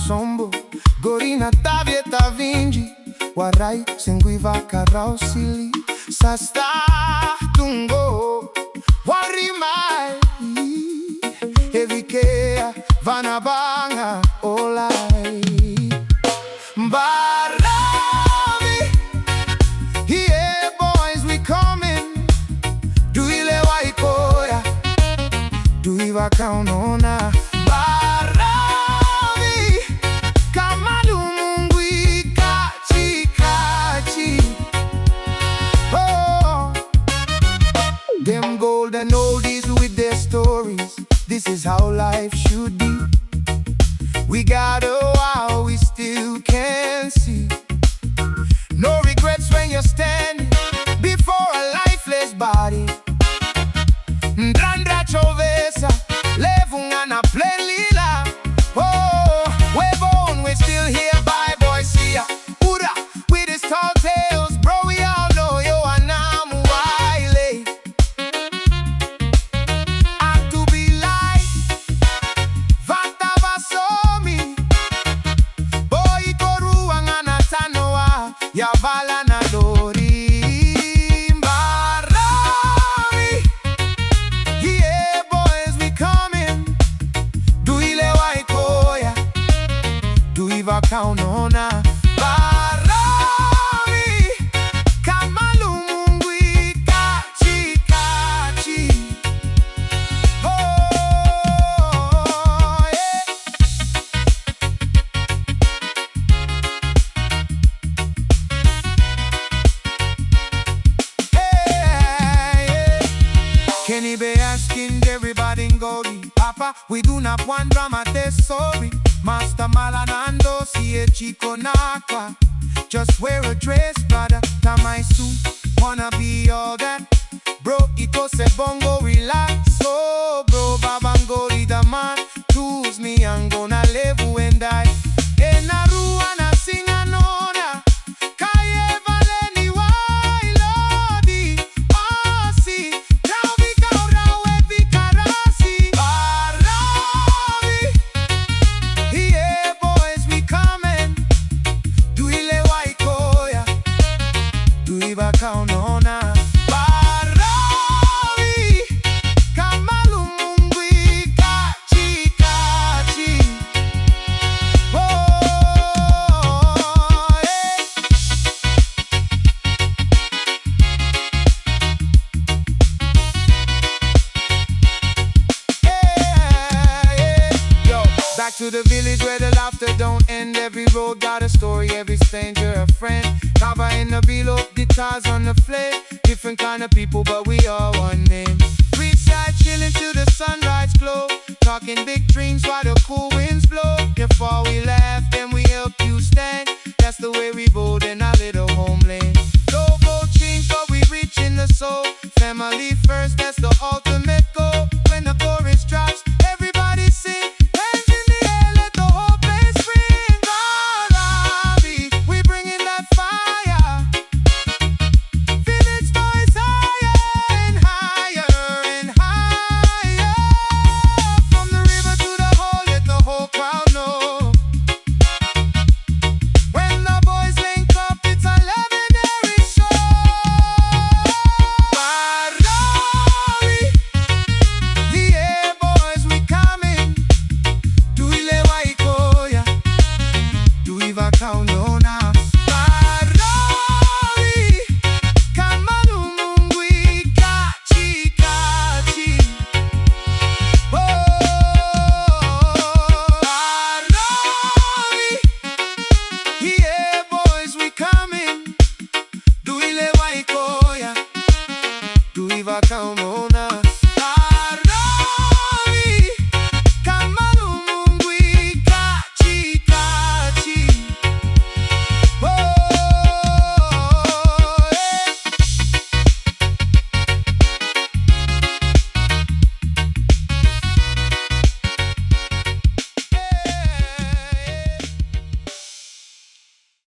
sombo Gorina tavieta vingi Warai senguiva karausili Sasta tungo Warimai Evikea vanabanga olai Baravi, yeah boys we coming Duile waikoya Dui Vakaunona Baravi Kamalu mungwi kachi kachi Oh Them golden oldies with their stories This is how life should be We got a while we still can see No regrets when you're standing Before a lifeless body Ndrandra chovesa Levungana plenlila Oh, we're born, we're still here Bye boy, see ya Ura, with his tall tales Bro, we all know yo anamu waile And to be like Vanta vasomi Boy, Koro angana tanoa Yavala na dori Vakaunona Baravi Kamalu mungwi kachi kachi Oh yeah Hey yeah Kenny be asking everybody ngori Papa, we do not want drama, sorry Master Malanando, siye chico nakwa Just wear a dress, brother, tamai suit Wanna be all that Bro, iko se bongo relax So, bro, babangori the man Choose me, I'm gonna live and die Enaru na singa nona Kaye valeni wailodi Asi, rauvi kaurawe vikarasi Baravi Yeah, boys, we coming. Duile waikoya, Dui Vakaunona. Baravi, Kamalu mungwi kachi kachi. Oh, yeah. Yeah. Yo, back to the village where the laughter don't end. Every road got a story, every stranger a friend. Kava in the below, guitars on the flame. Different kind of people, but we all one name. Beachside chilling till the sunrise glow. Talking big dreams while the cool